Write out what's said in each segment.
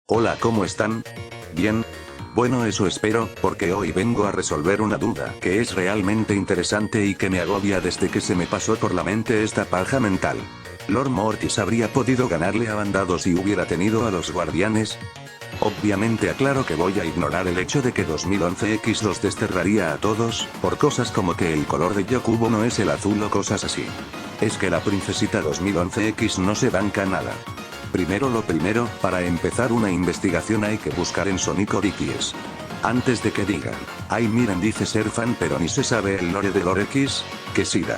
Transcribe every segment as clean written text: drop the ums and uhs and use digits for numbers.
Hola, ¿cómo están? ¿Bien? Bueno, eso espero, porque hoy vengo a resolver una duda que es realmente interesante y que me agobia desde que se me pasó por la mente esta paja mental. ¿Lord Mortis habría podido ganarle a Bandado si hubiera tenido a los guardianes? Obviamente aclaro que voy a ignorar el hecho de que 2011X los desterraría a todos, por cosas como que el color de Yokubo no es el azul o cosas así. Es que la princesita 2011X no se banca nada. Primero lo primero, para empezar una investigación hay que buscar en Sonic Wikis. Antes de que digan, ay miren dice ser fan pero ni se sabe el lore de Lore X, que sida.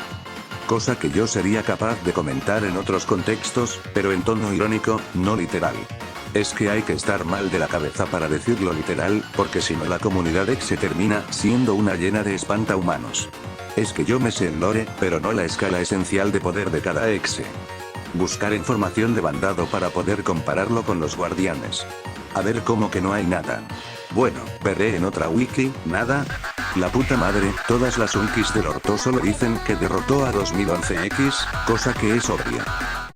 Cosa que yo sería capaz de comentar en otros contextos, pero en tono irónico, no literal. Es que hay que estar mal de la cabeza para decirlo literal, porque si no la comunidad X se termina siendo una llena de espantahumanos. Es que yo me sé el lore, pero no la escala esencial de poder de cada exe. Buscar información de Bandado para poder compararlo con los guardianes. A ver, cómo que no hay nada. Bueno, veré en otra wiki, nada. La puta madre, todas las wikis del orto solo dicen que derrotó a 2011X, cosa que es obvia.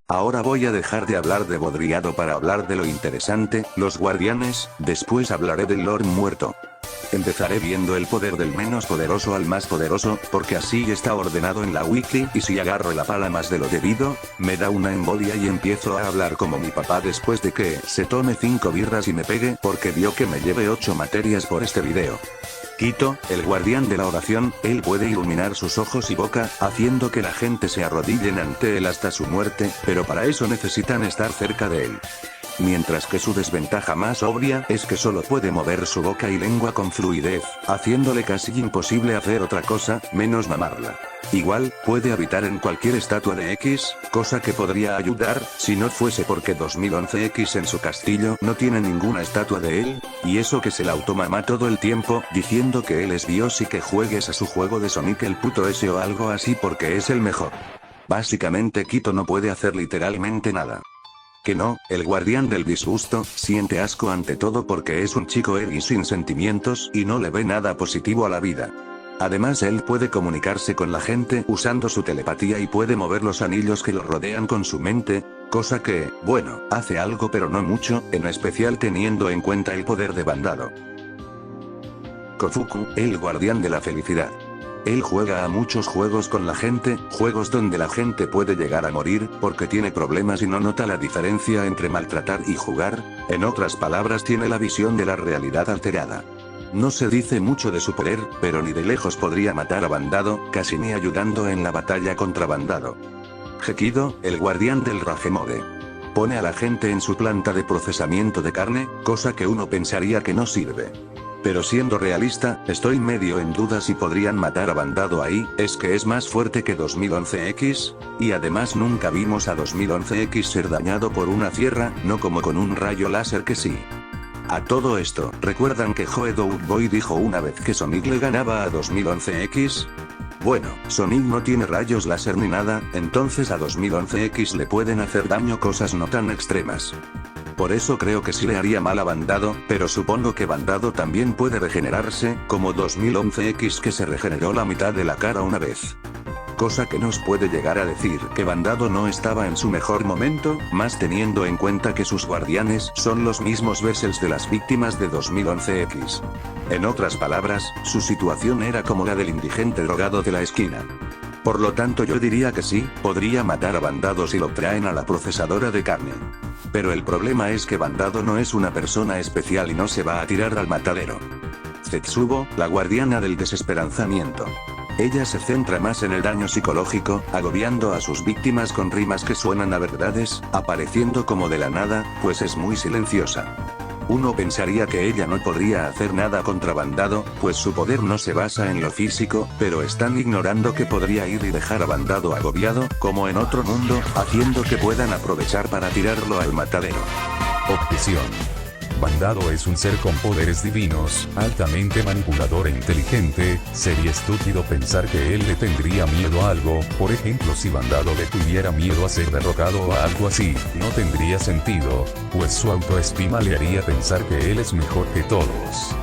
Ahora voy a dejar de hablar de Bodriado para hablar de lo interesante, los guardianes, después hablaré del Lord muerto. Empezaré viendo el poder del menos poderoso al más poderoso, porque así está ordenado en la wiki, y si agarro la pala más de lo debido, me da una embolia y empiezo a hablar como mi papá después de que se tome 5 birras y me pegue porque vio que me lleve 8 materias por este video. Quito, el guardián de la oración, él puede iluminar sus ojos y boca, haciendo que la gente se arrodillen ante él hasta su muerte, pero para eso necesitan estar cerca de él. Mientras que su desventaja más obvia es que solo puede mover su boca y lengua con fluidez, haciéndole casi imposible hacer otra cosa, menos mamarla. Igual, puede habitar en cualquier estatua de X, cosa que podría ayudar, si no fuese porque 2011X en su castillo no tiene ninguna estatua de él, y eso que se la automama todo el tiempo, diciendo que él es Dios y que juegues a su juego de Sonic el puto S o algo así porque es el mejor. Básicamente Quito no puede hacer literalmente nada. Que no, el guardián del disgusto, siente asco ante todo porque es un chico y sin sentimientos y no le ve nada positivo a la vida. Además él puede comunicarse con la gente usando su telepatía y puede mover los anillos que lo rodean con su mente, cosa que, bueno, hace algo pero no mucho, en especial teniendo en cuenta el poder de Bandado. Kofuku, el guardián de la felicidad. Él juega a muchos juegos con la gente, juegos donde la gente puede llegar a morir, porque tiene problemas y no nota la diferencia entre maltratar y jugar, en otras palabras tiene la visión de la realidad alterada. No se dice mucho de su poder, pero ni de lejos podría matar a Bandado, casi ni ayudando en la batalla contra Bandado. Gekido, el guardián del Rage Mode. Pone a la gente en su planta de procesamiento de carne, cosa que uno pensaría que no sirve. Pero siendo realista, estoy medio en duda si podrían matar a Bandado ahí, es que es más fuerte que 2011X, y además nunca vimos a 2011X ser dañado por una sierra, no como con un rayo láser que sí. A todo esto, ¿recuerdan que Joe Boy dijo una vez que Sonic le ganaba a 2011X? Bueno, Sonic no tiene rayos láser ni nada, entonces a 2011X le pueden hacer daño cosas no tan extremas. Por eso creo que sí le haría mal a Bandado, pero supongo que Bandado también puede regenerarse, como 2011X que se regeneró la mitad de la cara una vez. Cosa que nos puede llegar a decir que Bandado no estaba en su mejor momento, más teniendo en cuenta que sus guardianes son los mismos vessels de las víctimas de 2011X. En otras palabras, su situación era como la del indigente drogado de la esquina. Por lo tanto yo diría que sí, podría matar a Bandado si lo traen a la procesadora de carne. Pero el problema es que Bandado no es una persona especial y no se va a tirar al matadero. Zetsubo, la guardiana del desesperanzamiento. Ella se centra más en el daño psicológico, agobiando a sus víctimas con rimas que suenan a verdades, apareciendo como de la nada, pues es muy silenciosa. Uno pensaría que ella no podría hacer nada contra Bandado, pues su poder no se basa en lo físico, pero están ignorando que podría ir y dejar a Bandado agobiado, como en otro mundo, haciendo que puedan aprovechar para tirarlo al matadero. Objeción. Bandado es un ser con poderes divinos, altamente manipulador e inteligente, sería estúpido pensar que él le tendría miedo a algo, por ejemplo si Bandado le tuviera miedo a ser derrotado o algo así, no tendría sentido, pues su autoestima le haría pensar que él es mejor que todos.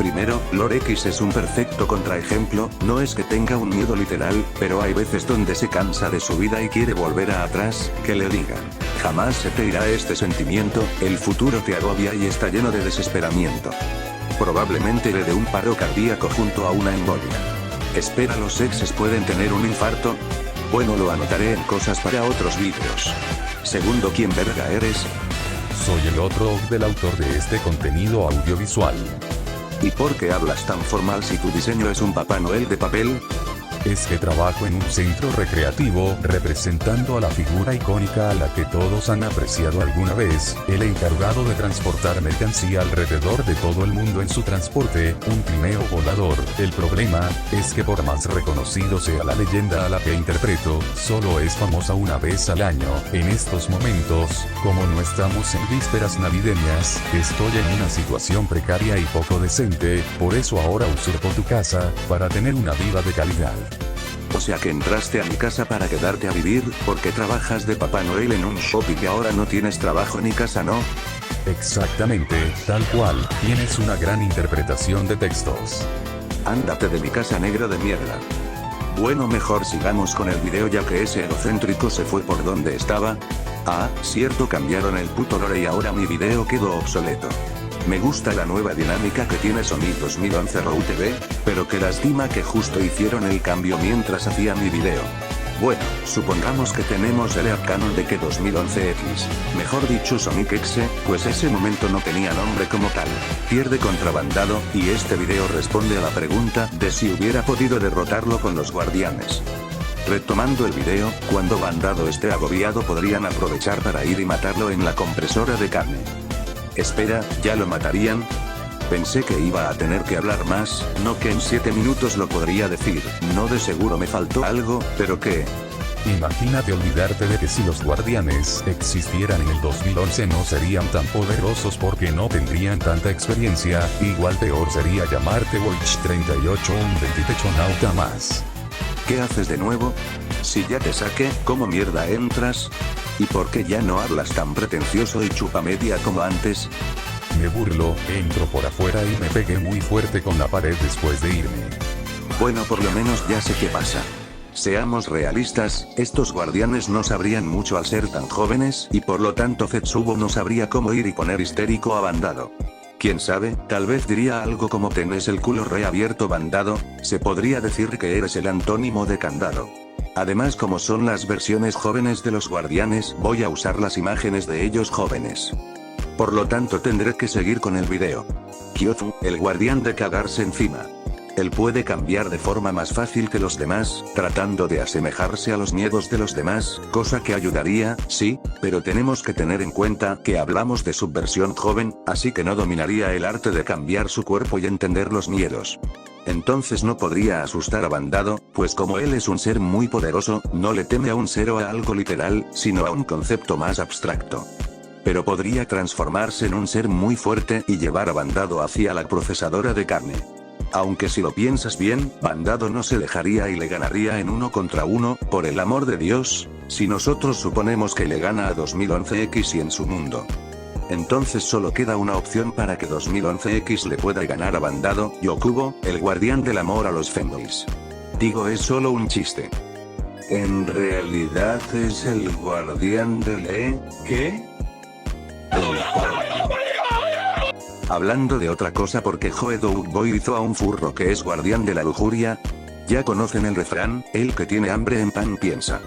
Primero, Lord X es un perfecto contraejemplo, no es que tenga un miedo literal, pero hay veces donde se cansa de su vida y quiere volver a atrás, que le digan. Jamás se te irá este sentimiento, el futuro te agobia y está lleno de desesperamiento. Probablemente le dé un paro cardíaco junto a una embolia. Espera, los exes pueden tener un infarto. Bueno, lo anotaré en cosas para otros vídeos. Segundo, ¿quién verga eres? Soy el otro del autor de este contenido audiovisual. ¿Y por qué hablas tan formal si tu diseño es un Papá Noel de papel? Es que trabajo en un centro recreativo, representando a la figura icónica a la que todos han apreciado alguna vez, el encargado de transportar mercancía alrededor de todo el mundo en su transporte, un trineo volador. El problema, es que por más reconocido sea la leyenda a la que interpreto, solo es famosa una vez al año. En estos momentos, como no estamos en vísperas navideñas, estoy en una situación precaria y poco decente, por eso ahora usurpo tu casa, para tener una vida de calidad. O sea que entraste a mi casa para quedarte a vivir, porque trabajas de Papá Noel en un shopping y ahora no tienes trabajo ni casa, ¿no? Exactamente, tal cual, tienes una gran interpretación de textos. Ándate de mi casa, negro de mierda. Bueno, mejor sigamos con el video ya que ese egocéntrico se fue por donde estaba. Ah, cierto, cambiaron el puto lore y ahora mi video quedó obsoleto. Me gusta la nueva dinámica que tiene Sonic 2011 Raw TV, pero que lástima que justo hicieron el cambio mientras hacía mi video. Bueno, supongamos que tenemos el canon de que 2011X, mejor dicho Sonic X, pues ese momento no tenía nombre como tal. Pierde contra Bandado, y este video responde a la pregunta de si hubiera podido derrotarlo con los guardianes. Retomando el video, cuando Bandado esté agobiado podrían aprovechar para ir y matarlo en la compresora de carne. Espera, ¿ya lo matarían? Pensé que iba a tener que hablar más, no que en 7 minutos lo podría decir, no, de seguro me faltó algo, pero ¿qué? Imagínate olvidarte de que si los guardianes existieran en el 2011 no serían tan poderosos porque no tendrían tanta experiencia, igual peor sería llamarte Witch 38 un detechonauta más. ¿Qué haces de nuevo? Si ya te saqué, ¿cómo mierda entras? ¿Y por qué ya no hablas tan pretencioso y chupa media como antes? Me burlo, entro por afuera y me pegué muy fuerte con la pared después de irme. Bueno, por lo menos ya sé qué pasa. Seamos realistas, estos guardianes no sabrían mucho al ser tan jóvenes, y por lo tanto Zetsubo no sabría cómo ir y poner histérico a Bandado. Quién sabe, tal vez diría algo como tenés el culo reabierto, Bandado, se podría decir que eres el antónimo de candado. Además, como son las versiones jóvenes de los guardianes, voy a usar las imágenes de ellos jóvenes. Por lo tanto tendré que seguir con el video. Kyoto, el guardián de cagarse encima. Él puede cambiar de forma más fácil que los demás, tratando de asemejarse a los miedos de los demás, cosa que ayudaría, sí, pero tenemos que tener en cuenta que hablamos de su versión joven, así que no dominaría el arte de cambiar su cuerpo y entender los miedos. Entonces no podría asustar a Bandado, pues como él es un ser muy poderoso, no le teme a un ser o a algo literal, sino a un concepto más abstracto. Pero podría transformarse en un ser muy fuerte y llevar a Bandado hacia la procesadora de carne. Aunque si lo piensas bien, Bandado no se dejaría y le ganaría en 1 contra 1, por el amor de Dios, si nosotros suponemos que le gana a 2011X y en su mundo. Entonces solo queda una opción para que 2011X le pueda ganar a Bandado, Yokubo, el guardián del amor a los femboys. Digo, es solo un chiste. En realidad es el guardián del ¿qué? Hablando de otra cosa, porque Joe Dogboy hizo a un furro que es guardián de la lujuria. Ya conocen el refrán, el que tiene hambre en pan piensa.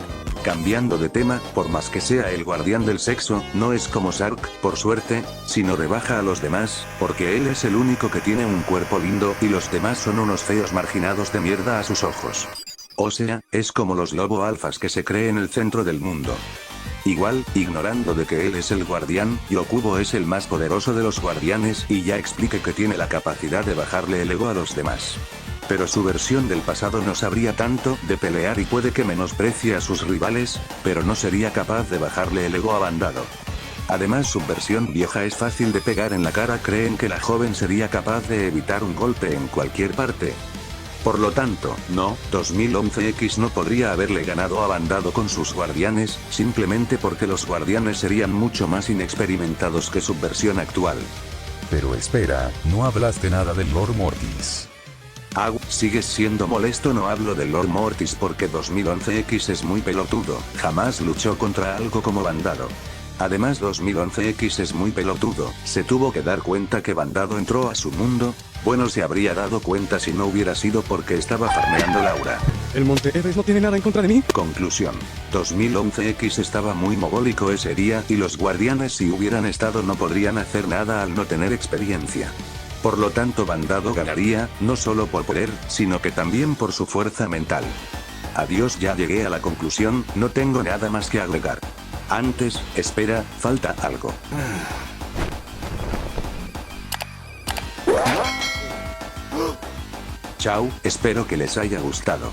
Cambiando de tema, por más que sea el guardián del sexo, no es como Sark, por suerte, sino rebaja a los demás, porque él es el único que tiene un cuerpo lindo y los demás son unos feos marginados de mierda a sus ojos. O sea, es como los lobo alfas que se cree en el centro del mundo. Igual, ignorando de que él es el guardián, Yokubo es el más poderoso de los guardianes y ya expliqué que tiene la capacidad de bajarle el ego a los demás. Pero su versión del pasado no sabría tanto de pelear y puede que menosprecie a sus rivales, pero no sería capaz de bajarle el ego a Bandado. Además, su versión vieja es fácil de pegar en la cara, creen que la joven sería capaz de evitar un golpe en cualquier parte. Por lo tanto, no, 2011X no podría haberle ganado a Bandado con sus guardianes, simplemente porque los guardianes serían mucho más inexperimentados que su versión actual. Pero espera, no hablaste nada del Lord Mortis. Sigues siendo molesto. No hablo de Lord Mortis porque 2011X es muy pelotudo, jamás luchó contra algo como Bandado. Además 2011X es muy pelotudo, se tuvo que dar cuenta que Bandado entró a su mundo. Bueno, se habría dado cuenta si no hubiera sido porque estaba farmeando Laura. ¿El Monte Everest no tiene nada en contra de mí? Conclusión. 2011X estaba muy mogólico ese día y los guardianes si hubieran estado no podrían hacer nada al no tener experiencia. Por lo tanto Bandado ganaría, no solo por poder, sino que también por su fuerza mental. Adiós, ya llegué a la conclusión, no tengo nada más que agregar. Antes, espera, falta algo. Chao, espero que les haya gustado.